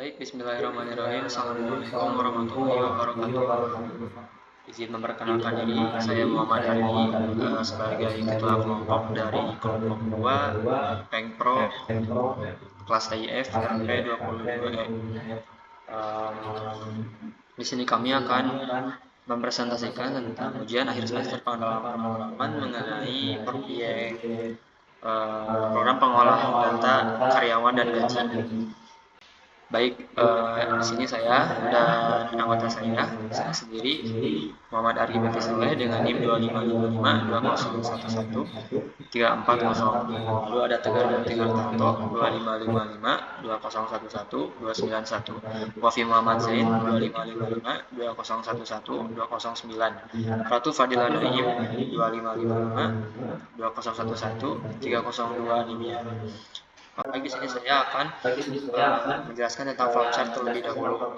Baik, bismillahirrahmanirrahim. Assalamualaikum warahmatullahi wabarakatuh. Izin memperkenalkan diri, saya Muhammad Ardi sebagai ketua kelompok dari kelompok 2 Pengpro kelas TIF RP 22E. Di sini kami akan mempresentasikan tentang ujian akhir semester pengalaman mengenai proyek program pengolahan data karyawan dan gaji. Baik, di sini saya dan anggota saya sendiri Muhammad Argi Bakti Saleh dengan NIM 255520113400. Lalu ada Tegar Bakti Hartanto 255520112991. Wafi Muhammad Zain 255520112009. Ratu Fadila Naim 255520113002 NIM-nya. Baik, di sini saya akan menjelaskan tentang flowchart terlebih dahulu.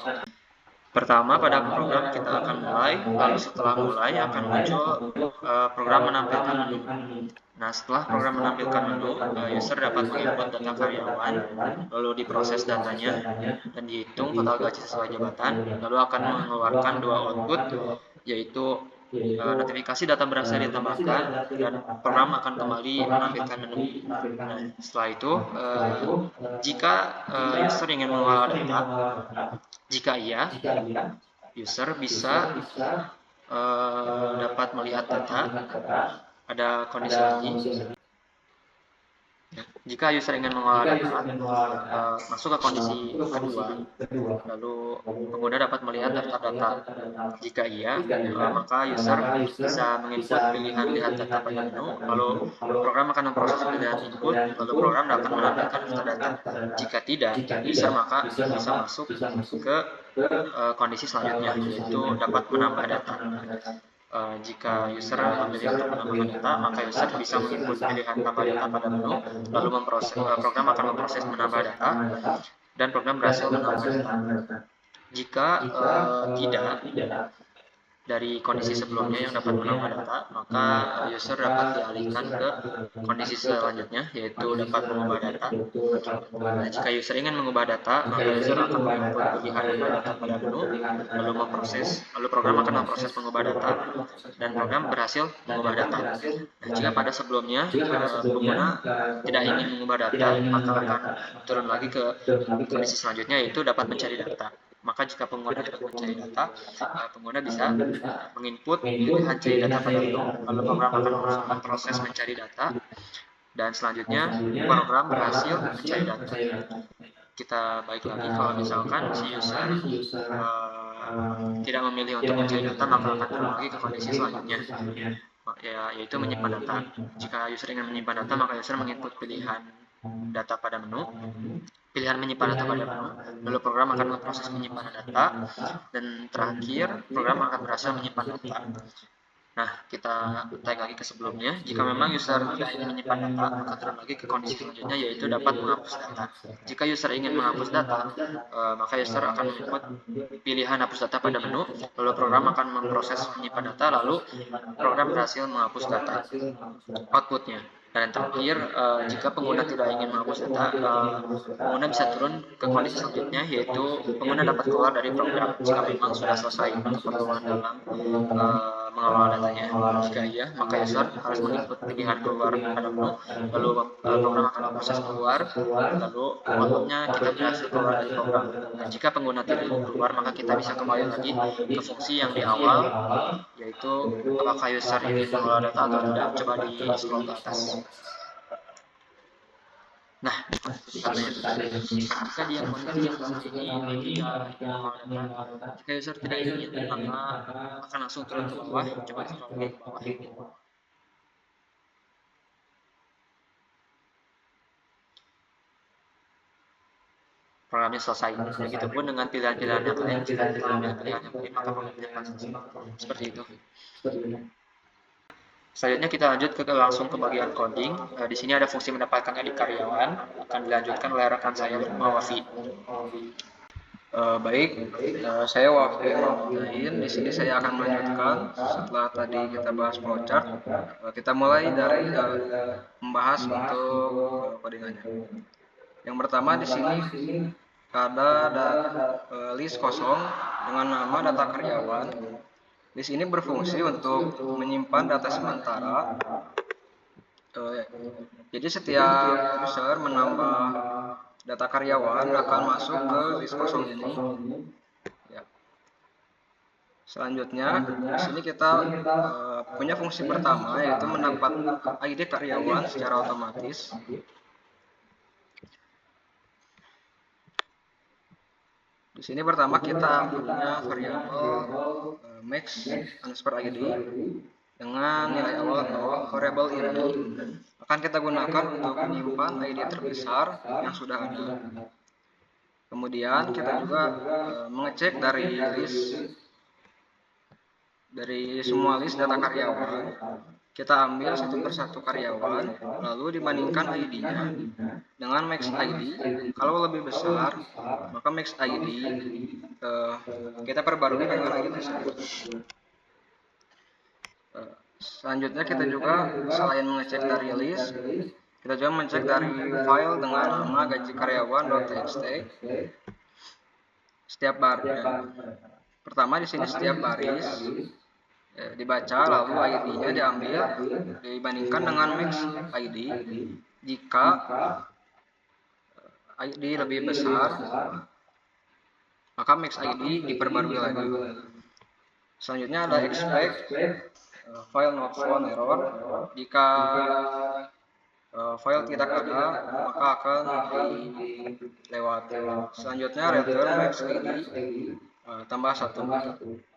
Pertama, pada program kita akan mulai, lalu setelah mulai akan muncul program menampilkan menu. Nah, setelah program menampilkan menu, user dapat menginput data karyawan, lalu diproses datanya, dan dihitung total gaji sesuai jabatan, lalu akan mengeluarkan dua output, yaitu notifikasi data berhasil ditambahkan dan program akan kembali menampilkan menu. Nah, setelah itu, jika user ingin mengolah data, jika iya, user bisa dapat melihat data. Ada kondisi lagi. Jika user ingin mengolah data, masuk ke kondisi kedua, lalu pengguna dapat melihat daftar data. Jika iya, maka user bisa menginput pilihan lihat data pada menu, lalu program akan memproses pilihan input, lalu program akan menampilkan daftar data. Jika tidak, user maka bisa masuk ke kondisi selanjutnya, yaitu dapat menambah data. Jika user memilih untuk menambahkan data, maka user bisa menginput pilihan tambah data pada menu, lalu program akan memproses menambah data, dan program berhasil menambah data. Jika tidak, dari kondisi sebelumnya yang dapat menambah data, maka user dapat dialihkan ke kondisi selanjutnya, yaitu dapat mengubah data. Nah, jika user ingin mengubah data, maka user akan menginput pilihan mengubah data pada menu, lalu program akan memproses mengubah data, dan program berhasil mengubah data. Nah, jika pada sebelumnya pengguna tidak ingin mengubah data, maka akan turun lagi ke kondisi selanjutnya, yaitu dapat mencari data. Maka jika pengguna dapat mencari data, pengguna bisa menginput pilihan cari data pada menu, lalu program akan memproses mencari data, dan selanjutnya program berhasil mencari data. Kita balik lagi, kalau misalkan si user tidak memilih untuk mencari data, maka akan turun lagi ke kondisi selanjutnya, yaitu menyimpan data. Jika user ingin menyimpan data, maka user menginput pilihan data pada menu, pilihan menyimpan data pada menu, lalu program akan memproses penyimpanan data, dan terakhir program akan berhasil menyimpan data. Nah, kita tarik lagi ke sebelumnya. Jika memang user tidak ingin menyimpan data, maka turun lagi ke kondisi selanjutnya, yaitu dapat menghapus data. Jika user ingin menghapus data, maka user akan menginput pilihan hapus data pada menu, lalu program akan memproses menyimpan data, lalu program berhasil menghapus data outputnya. Dan terakhir, jika pengguna tidak ingin menghapus data, pengguna bisa turun ke kondisi selanjutnya, yaitu pengguna dapat keluar dari program jika memang sudah selesai keperluan dalam mengelola datanya. Jika iya, maka user harus menginput pilihan keluar pada menu, lalu program akan memproses keluar, lalu outputnya kita berhasil keluar dari program. Dan jika pengguna tidak ingin keluar, maka kita bisa kembali lagi ke fungsi yang di awal, yaitu apakah user ingin mengelola data atau tidak. Coba di scroll ke atas. Nah, jika dia kondisi seperti ini tidak mengelola data, jika user tidak ingin, maka akan langsung turun ke bawah. Coba scroll lagi ke bawah. Programnya selesai. Begitupun dengan pilihan-pilihan yang lain. Jika kita ambil pilihan yang lain, maka programnya akan selesai. Seperti itu. Selanjutnya kita lanjut langsung ke bagian coding. Di sini ada fungsi mendapatkan ID karyawan, akan dilanjutkan oleh rekan saya bernama Wafi. Baik, saya Wafi Muhammadin. Di sini saya akan melanjutkan setelah tadi kita bahas flowchart. Kita mulai dari membahas untuk codingannya. Yang pertama di sini ada list kosong dengan nama data karyawan. List ini berfungsi untuk menyimpan data sementara. Jadi setiap user menambah data karyawan akan masuk ke list kosong ini. Ya. Selanjutnya, di sini kita punya fungsi pertama, yaitu mendapat ID karyawan secara otomatis. Di sini pertama kita punya variabel max underscore ID dengan nilai awal 0. Variabel ini akan kita gunakan untuk menyimpan ID terbesar yang sudah ada. Kemudian kita juga mengecek dari semua list data karyawan. Kita ambil satu persatu karyawan, lalu dibandingkan ID-nya dengan max ID. Kalau lebih besar, maka max ID kita perbarui dengan ID tersebut. Selanjutnya kita juga selain mengecek dari list, kita juga mengecek dari file dengan nama gaji karyawan.txt. Setiap pertama di sini setiap baris dibaca, lalu ID-nya diambil dibandingkan dengan max ID. Jika ID lebih besar, maka max ID diperbarui lagi. Selanjutnya ada expect file not found error. Jika file tidak ada, maka akan dilewati. Selanjutnya return max ID tambah 1.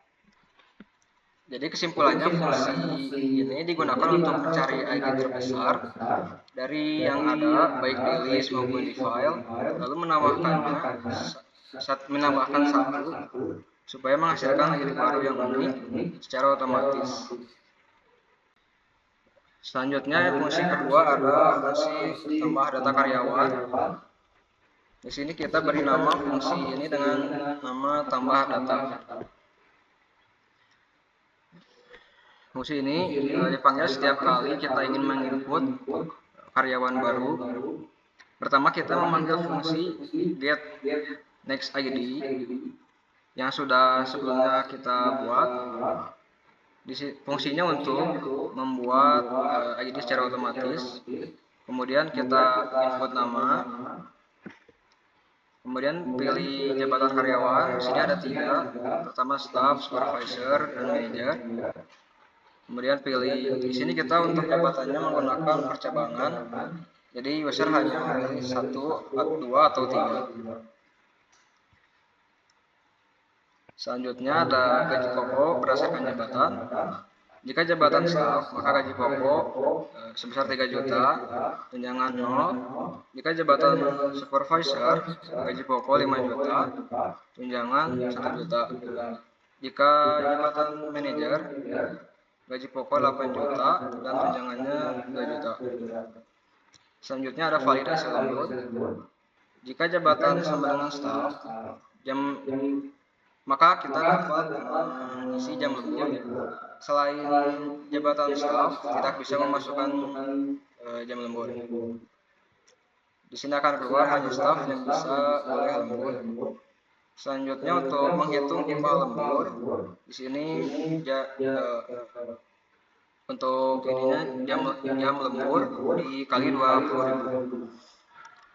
Jadi kesimpulannya, fungsi ini digunakan untuk mencari ID terbesar dari yang ada, baik di list maupun di file, lalu menambahkan satu supaya menghasilkan ID baru yang unik secara otomatis. Selanjutnya fungsi kedua ada fungsi tambah data karyawan. Di sini kita beri nama fungsi ini dengan nama tambah data. Fungsi ini dipanggil setiap kali kita ingin menginput karyawan baru. Pertama kita memanggil fungsi get next ID yang sudah sebelumnya kita buat. Fungsinya untuk membuat ID secara otomatis. Kemudian kita input nama. Kemudian pilih jabatan karyawan. Di sini ada 3. Pertama staff, supervisor, dan manager. Kemudian pilih di sini kita untuk jabatannya menggunakan percabangan. Jadi user hanya pilih 1, 2, atau 3. Selanjutnya ada gaji pokok berdasarkan jabatan. Jika jabatan staff, maka gaji pokok sebesar 3 juta, tunjangan 0. Jika jabatan supervisor, gaji pokok 5 juta, tunjangan 1 juta. Jika jabatan manajer, gaji pokok 8 juta dan tunjangannya 2 juta. Selanjutnya ada validasi lembur. Jika jabatan sama dengan staff, maka kita dapat mengisi jam lembur. Selain jabatan staff, tidak bisa memasukkan jam lembur. Di sini akan keluar hanya staff yang bisa boleh lembur. Selanjutnya untuk menghitung upah lembur, di sini untuk ininya jam lembur dikali 20.000.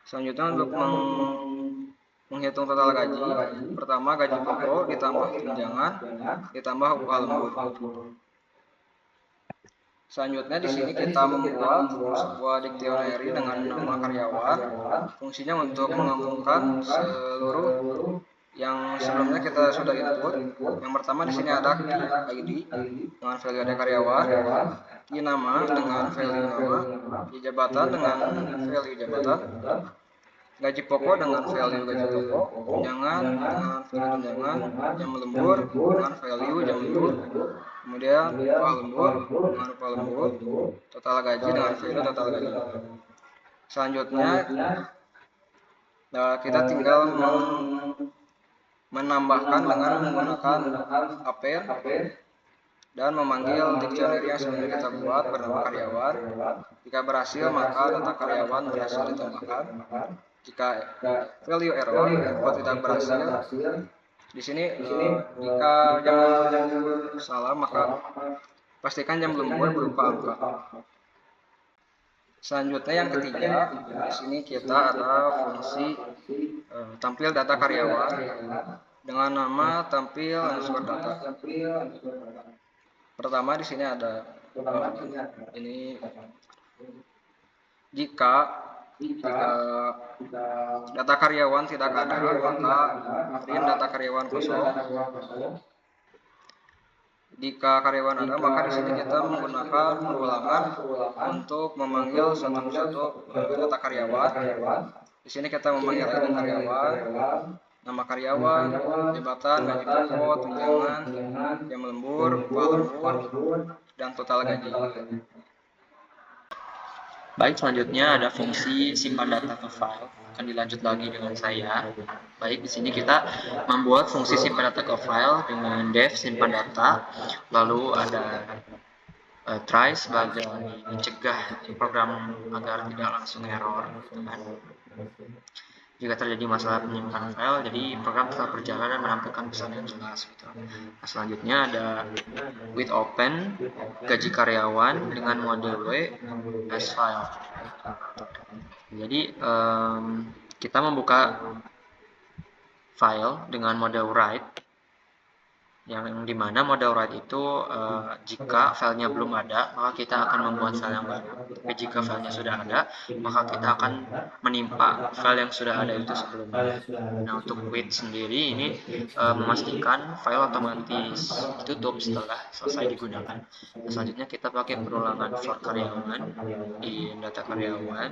Selanjutnya untuk menghitung total gaji, pertama gaji pokok ditambah tunjangan ditambah upah lembur. Selanjutnya di sini kita membuat sebuah dictionary dengan nama karyawan. Fungsinya untuk menggabungkan seluruh yang sebelumnya kita sudah input. Yang pertama di sini ada key ID dengan value ada karyawan, key nama dengan value nama, key jabatan dengan value jabatan, gaji pokok dengan value gaji pokok, tunjangan dengan value tunjangan, jam lembur dengan value jam lembur, kemudian upah lembur dengan upah lembur, total gaji dengan value total gaji. Selanjutnya kita tinggal menambahkan dengan menggunakan append dan memanggil dictionary yang sebelumnya kita buat bernama karyawan. Jika berhasil, maka data karyawan berhasil ditambahkan. Jika value error, input tidak berhasil, di sini jika jam lembur salah, maka pastikan jam lembur berupa angka. Selanjutnya yang ketiga, di sini kita ada fungsi tampil data karyawan dengan nama tampil underscore data. Pertama di sini ada ini jika data karyawan tidak ada, maka print data karyawan kosong. Jika karyawan ada, maka di sini kita menggunakan ulangan untuk memanggil satu persatu data karyawan. Di sini kita memanggil ID karyawan, nama karyawan, jabatan, gaji pokok, tunjangan, jam lembur, upah lembur, dan total gaji. Baik, selanjutnya ada fungsi simpan data ke file. Akan dilanjut lagi dengan saya. Baik, di sini kita membuat fungsi simpan data ke file dengan def simpan data. Lalu ada try sebagai mencegah program agar tidak langsung error. Jika terjadi masalah penyimpanan file, jadi program tetap berjalan dan menampilkan pesan yang jelas. Nah, selanjutnya ada with open gaji karyawan dengan mode W as file. Jadi kita membuka file dengan mode write, yang dimana mode write itu jika filenya belum ada, maka kita akan membuat file yang baru. Tapi jika filenya sudah ada, maka kita akan menimpa file yang sudah ada itu sebelumnya. Nah, untuk with sendiri ini memastikan file otomatis ditutup setelah selesai digunakan. Nah, selanjutnya kita pakai perulangan for karyawan di data karyawan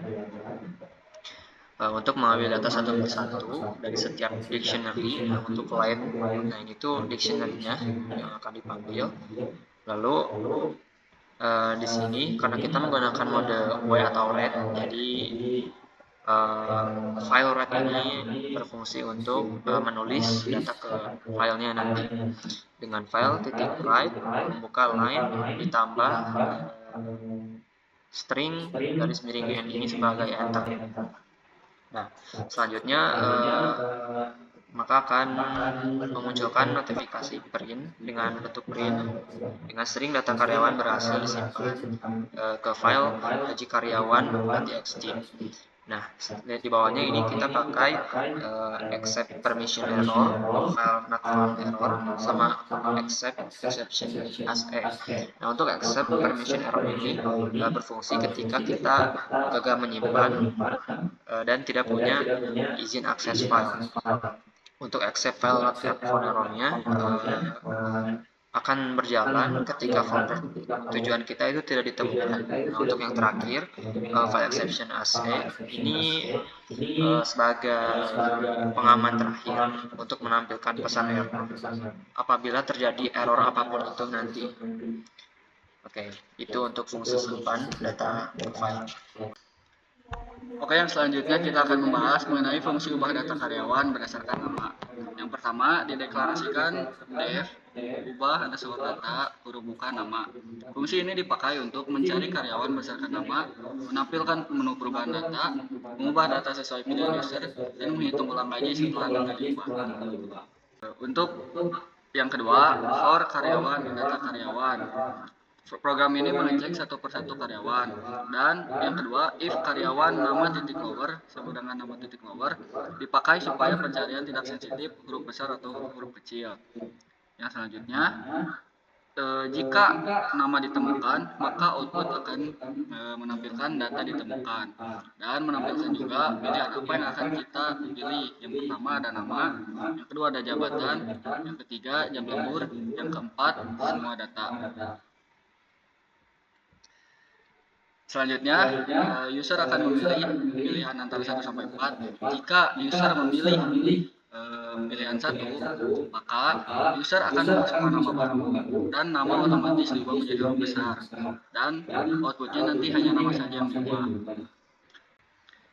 untuk mengambil data satu persatu dari setiap dictionary. Nah, untuk line, nah ini tuh dictionary-nya yang akan dipanggil. Lalu di sini karena kita menggunakan mode W atau read, jadi file read ini berfungsi untuk menulis data ke filenya nanti. Dengan file titik write membuka line ditambah string garis miring n ini sebagai enter. Nah, selanjutnya maka akan memunculkan notifikasi print dengan bentuk print dengan string data karyawan berhasil disimpan ke file gaji karyawan.txt. Nah, lihat di bawahnya ini kita pakai accept permission error, file not found error, sama accept exception as a. Nah, untuk accept permission error ini berfungsi ketika kita gagal menyimpan dan tidak punya izin akses file. Untuk accept file not found error-nya akan berjalan ketika folder tujuan kita itu tidak ditemukan. Nah, untuk yang terakhir, file exception as a ini sebagai pengaman terakhir untuk menampilkan pesan error apabila terjadi error apapun itu nanti. Oke, itu untuk fungsi simpan data file. Oke, yang selanjutnya kita akan membahas mengenai fungsi ubah data karyawan berdasarkan nama. Yang pertama, dideklarasikan def ubah underscore data huruf buka nama. Fungsi ini dipakai untuk mencari karyawan berdasarkan nama, menampilkan menu perubahan data, mengubah data sesuai pilihan user, dan menghitung ulang gaji setelah data diubah. Untuk yang kedua, for karyawan dan data karyawan. Program ini mengecek satu persatu karyawan. Dan yang kedua, if karyawan nama titik lower sama dengan nama titik lower dipakai supaya pencarian tidak sensitif huruf besar atau huruf kecil. Yang selanjutnya, jika nama ditemukan, maka output akan menampilkan data ditemukan dan menampilkan juga pilihan apa yang akan kita pilih. Yang pertama ada nama, yang kedua ada jabatan, yang ketiga jam lembur, yang keempat semua data. Selanjutnya, user akan memilih pilihan antara 1 sampai 4. Jika user memilih pilihan 1, maka user akan memasukkan nama baru dan nama otomatis diubah menjadi huruf besar. Dan outputnya nanti hanya nama saja yang diubah.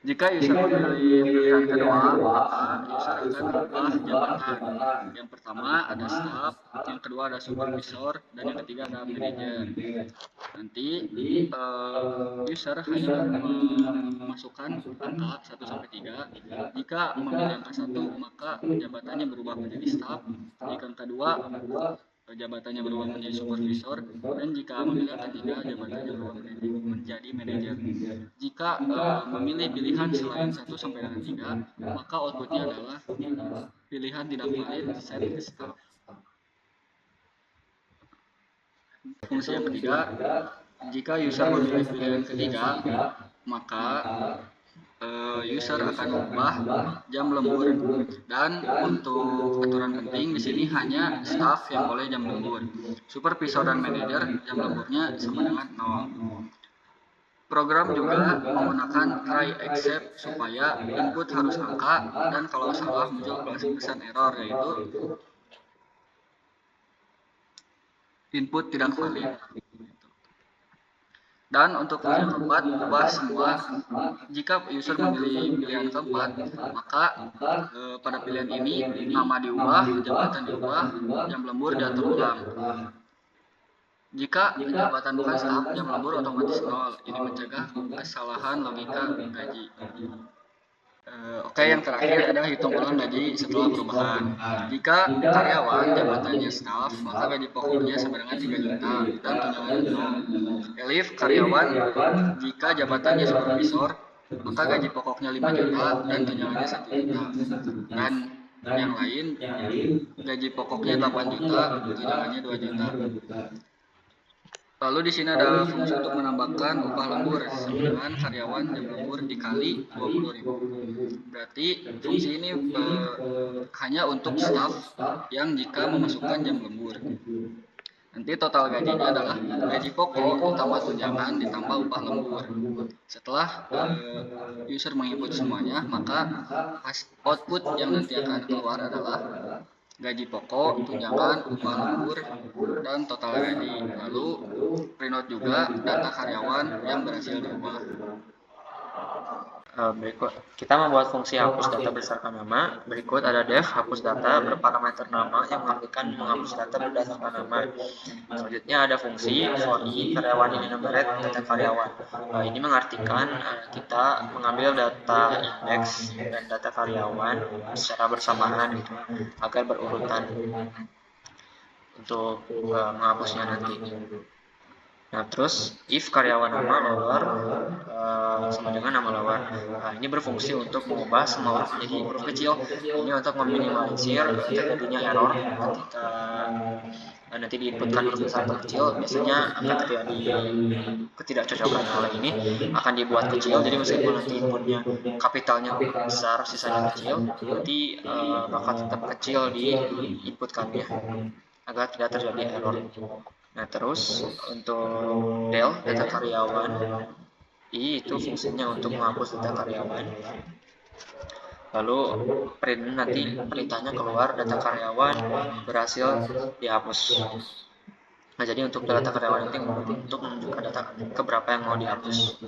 Jika user memilih pilihan kedua, maka user akan mengubah jabatan. Yang pertama ada staff, yang kedua ada supervisor, dan yang ketiga ada manager. Nanti user hanya memasukkan angka 1 sampai 3. Jika memilih angka 1, maka jabatannya berubah menjadi staff. Jika angka 2, jabatannya berubah menjadi supervisor, dan jika memilih angka 3, jabatannya berubah menjadi manajer. Jika memilih pilihan selain 1 sampai dengan 3, maka outputnya adalah pilihan tidak valid set staff. Fungsi yang ketiga, jika user memilih pilihan ketiga, maka user akan mengubah jam lembur. Dan untuk aturan penting di sini hanya staff yang boleh jam lembur. Supervisor dan manajer jam lemburnya sama dengan 0. Program juga menggunakan try except supaya input harus angka dan kalau salah muncul pesan error, yaitu input tidak valid. Dan untuk fungsi yang keempat, ubah semua. Jika user memilih pilihan keempat, maka pada pilihan ini nama diubah, jabatan diubah, jam lembur diatur ulang. Jika jabatan bukan staff, jam lembur otomatis 0. Ini mencegah kesalahan logika gaji. Oke, yang terakhir ada hitung ulang gaji setelah perubahan. Jika karyawan jabatannya staff, maka gaji pokoknya sama dengan 3 juta dan tunjangannya 0. Elif karyawan, jika jabatannya supervisor, maka gaji pokoknya 5 juta dan tunjangannya 1 juta. Dan yang lain, gaji pokoknya 8 juta, tunjangannya 2 juta. Lalu di sini ada fungsi untuk menambahkan upah lembur sama dengan karyawan jam lembur dikali 20.000. Berarti fungsi ini hanya untuk staff yang jika memasukkan jam lembur. Nanti total gajinya adalah gaji pokok ditambah tunjangan ditambah upah lembur. Setelah user menginput semuanya, maka output yang nanti akan keluar adalah gaji pokok, tunjangan, upah lembur, dan total gaji. Lalu print juga data karyawan yang berhasil diubah. Berikut kita membuat fungsi hapus data berdasarkan nama. Berikut ada def hapus data berparameter nama yang mengartikan menghapus data berdasarkan nama. Selanjutnya ada fungsi for i karyawan ini enumerate data karyawan. Ini mengartikan kita mengambil data indeks dan data karyawan secara bersamaan gitu, agar berurutan untuk menghapusnya nanti. Nah, terus if karyawan nama lower sama dengan nama lower. Ini berfungsi untuk mengubah semua huruf menjadi huruf kecil. Ini untuk meminimalisir terjadinya error ketika nanti diinputkan huruf besar atau kecil. Biasanya akan terjadi ketidakcocokan. Hal ini akan dibuat kecil, jadi meskipun nanti inputnya kapitalnya besar, sisanya kecil, nanti bakal tetap kecil di inputkannya agar tidak terjadi error. Nah, terus untuk del data karyawan, itu fungsinya untuk menghapus data karyawan. Lalu print nanti perintahnya keluar data karyawan berhasil dihapus. Nah, jadi untuk data karyawan ini untuk menunjukkan data keberapa yang mau dihapus.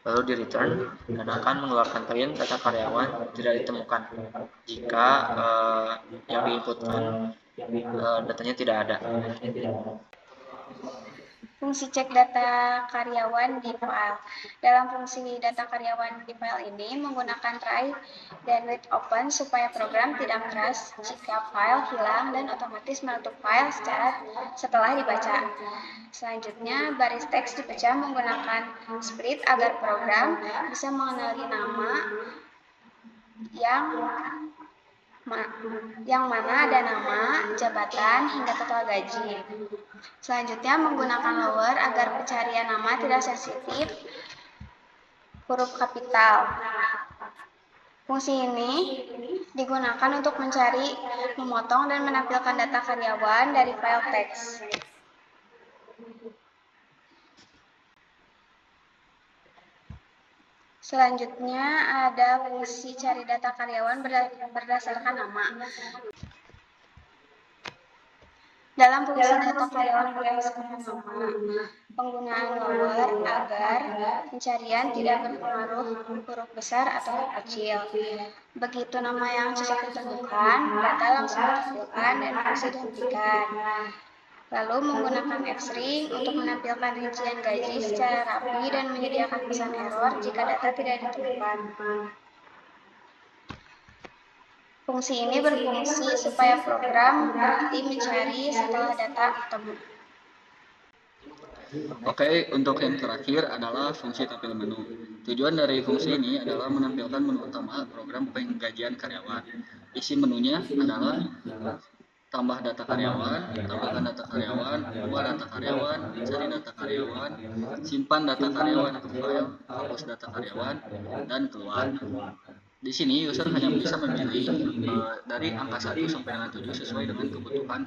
Lalu di return dan akan mengeluarkan print data karyawan tidak ditemukan jika yang diinputkan datanya tidak ada. Fungsi cek data karyawan di file. Dalam fungsi data karyawan di file ini menggunakan try dan read open supaya program tidak crash jika file hilang dan otomatis menutup file setelah dibaca. Selanjutnya, baris teks dipecah menggunakan split agar program bisa mengenali nama yang mana ada nama, jabatan, hingga total gaji. Selanjutnya menggunakan lower agar pencarian nama tidak sensitif huruf kapital. Fungsi ini digunakan untuk mencari, memotong, dan menampilkan data karyawan dari file teks. Selanjutnya ada fungsi cari data karyawan berdasarkan nama. Dalam fungsi data karyawan berdasarkan nama, penggunaan lower agar pencarian tidak berpengaruh huruf besar atau huruf kecil. Begitu nama yang cocok ditentukan, data langsung ditampilkan dan fungsi dihentikan. Lalu menggunakan F-string untuk menampilkan rincian gaji secara rapi dan menyediakan pesan error jika data tidak ditemukan. Fungsi ini berfungsi supaya program berhenti mencari setelah data ketemu. Oke, untuk yang terakhir adalah fungsi tampil menu. Tujuan dari fungsi ini adalah menampilkan menu utama program penggajian karyawan. Isi menunya adalah tambah data karyawan, tambahkan data karyawan, ubah data karyawan, cari data karyawan, simpan data karyawan ke file, hapus data karyawan, dan keluar. Di sini user hanya bisa memilih dari angka 1 sampai dengan 7 sesuai dengan kebutuhan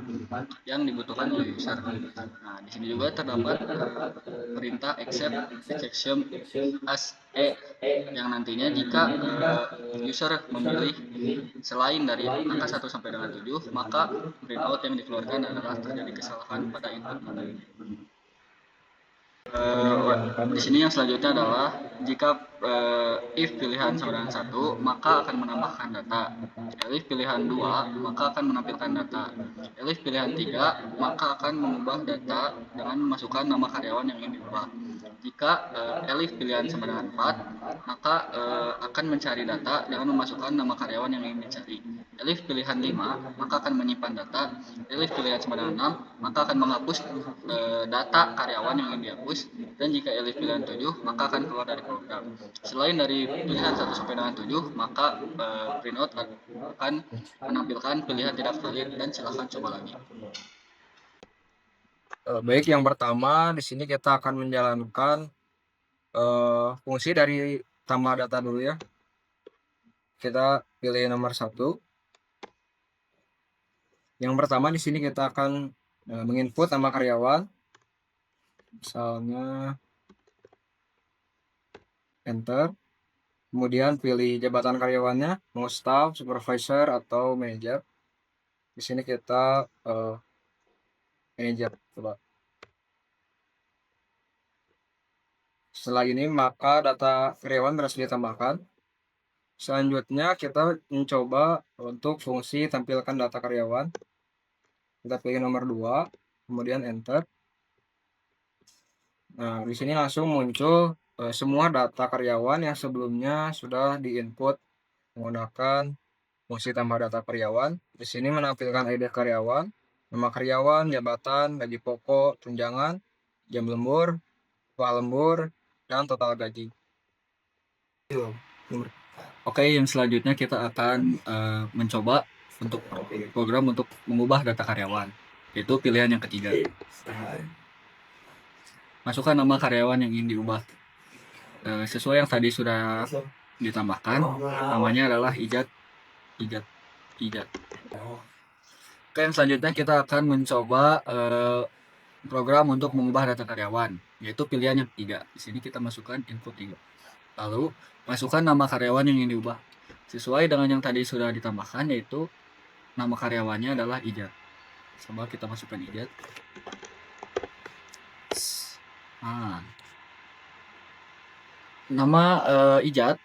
yang dibutuhkan oleh user. Nah, di sini juga terdapat perintah accept exception as yang nantinya jika user memilih selain dari angka 1 sampai dengan 7, maka printout yang dikeluarkan adalah terjadi kesalahan pada input menu. Di sini yang selanjutnya adalah jika if pilihan sama dengan 1, maka akan menambahkan data. If pilihan 2, maka akan menampilkan data. If pilihan 3, maka akan mengubah data dengan memasukkan nama karyawan yang ingin diubah. Jika elif pilihan sama dengan 4, maka akan mencari data dengan memasukkan nama karyawan yang ingin dicari. Elif pilihan 5, maka akan menyimpan data. Elif pilihan sama dengan 6, maka akan menghapus data karyawan yang ingin dihapus. Dan jika elif pilihan 7, maka akan keluar dari program. Selain dari pilihan 1 sampai dengan 7, maka printout akan menampilkan pilihan tidak valid dan silakan coba lagi. Baik, yang pertama di sini kita akan menjalankan fungsi dari tambah data dulu ya. Kita pilih nomor 1. Yang pertama di sini kita akan menginput nama karyawan, misalnya enter. Kemudian pilih jabatan karyawannya, mau staff, supervisor, atau manager. Di sini kita manager, coba. Setelah ini maka data karyawan berhasil ditambahkan. Selanjutnya kita mencoba untuk fungsi tampilkan data karyawan. Kita pilih nomor 2, kemudian enter. Nah, di sini langsung muncul semua data karyawan yang sebelumnya sudah diinput menggunakan fungsi tambah data karyawan. Di sini menampilkan ID karyawan, nama karyawan, jabatan, gaji pokok, tunjangan, jam lembur, upah lembur, dan total gaji. Oke, yang selanjutnya kita akan mencoba untuk program untuk mengubah data karyawan, yaitu pilihan yang ketiga. Masukkan nama karyawan yang ingin diubah. Sesuai yang tadi sudah ditambahkan, namanya adalah Ijat. Oke, yang selanjutnya kita akan mencoba program untuk mengubah data karyawan, yaitu pilihan yang ketiga. Di sini kita masukkan input 3. Lalu masukkan nama karyawan yang ingin diubah. Sesuai dengan yang tadi sudah ditambahkan, yaitu nama karyawannya adalah Ijat. Coba kita masukkan Ijat. Nama Ijat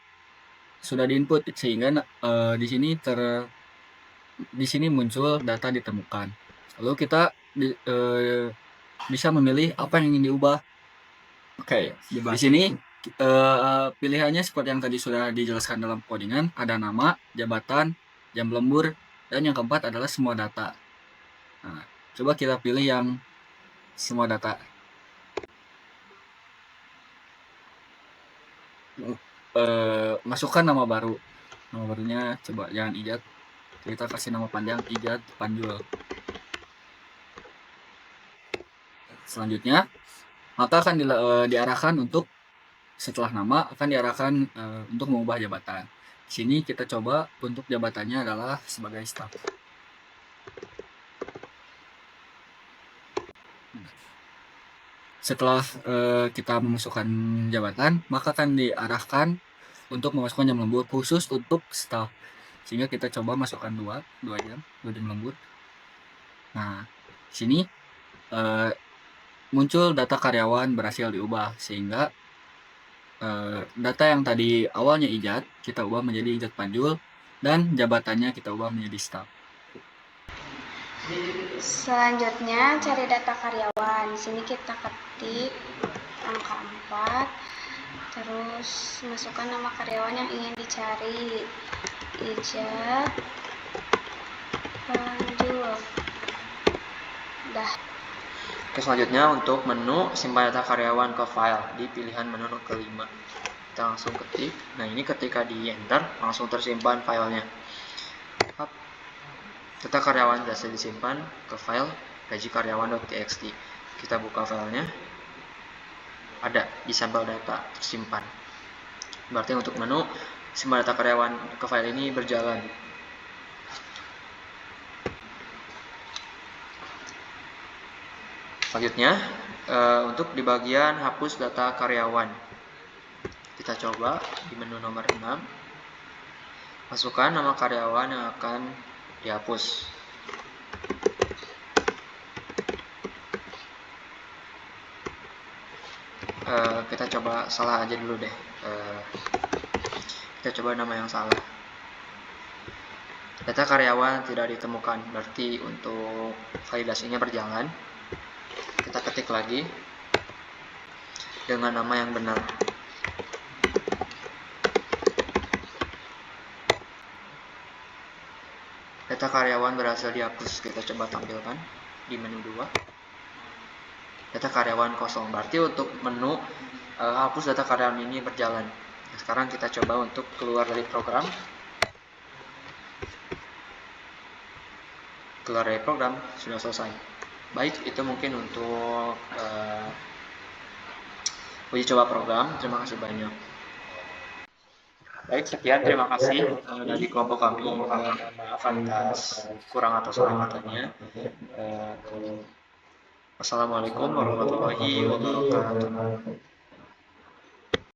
sudah diinput sehingga di sini muncul data ditemukan. Lalu kita bisa memilih apa yang ingin diubah. Oke, di sini pilihannya seperti yang tadi sudah dijelaskan dalam codingan, ada nama, jabatan, jam lembur, dan yang keempat adalah semua data. Nah, coba kita pilih yang semua data. Masukkan nama baru. Nama barunya coba jangan Ijat. Kita kasih nama panjang Ijat Panjul. Selanjutnya, maka akan diarahkan untuk setelah nama akan diarahkan untuk mengubah jabatan. Di sini kita coba untuk jabatannya adalah sebagai staff. Setelah kita memasukkan jabatan, maka akan diarahkan untuk memasukkan jam lembur khusus untuk staff. Sehingga kita coba masukkan 2 jam lembur. Nah, Sini muncul data karyawan berhasil diubah, sehingga data yang tadi awalnya ijat kita ubah menjadi ijat panjul, dan jabatannya kita ubah menjadi staf. Selanjutnya cari data karyawan. Sini kita ketik angka 4, terus masukkan nama karyawan yang ingin dicari. Ijat panjul. Dah. Oke, selanjutnya untuk menu simpan data karyawan ke file di pilihan menu kelima. Kita langsung ketik. Nah, ini ketika di enter langsung tersimpan filenya. Data karyawan berhasil disimpan ke file gaji karyawan.txt. Kita buka filenya. Ada di sampel data tersimpan. Berarti untuk menu simpan data karyawan ke file ini berjalan. Selanjutnya, untuk di bagian hapus data karyawan, kita coba di menu nomor 6, masukkan nama karyawan yang akan dihapus. Kita coba salah aja dulu deh. Kita coba nama yang salah. Data karyawan tidak ditemukan, berarti untuk validasinya berjalan. Kita ketik lagi dengan nama yang benar. Data karyawan berhasil dihapus. Kita coba tampilkan di menu 2. Data karyawan kosong, berarti untuk menu hapus data karyawan ini berjalan. Nah, sekarang kita coba untuk keluar dari program. Keluar dari program, sudah selesai. Baik, itu mungkin untuk uji coba program. Terima kasih banyak. Baik, sekian, terima kasih dari kelompok kami. Maaf atas kurang atau salah katanya. Wassalamualaikum warahmatullahi wabarakatuh.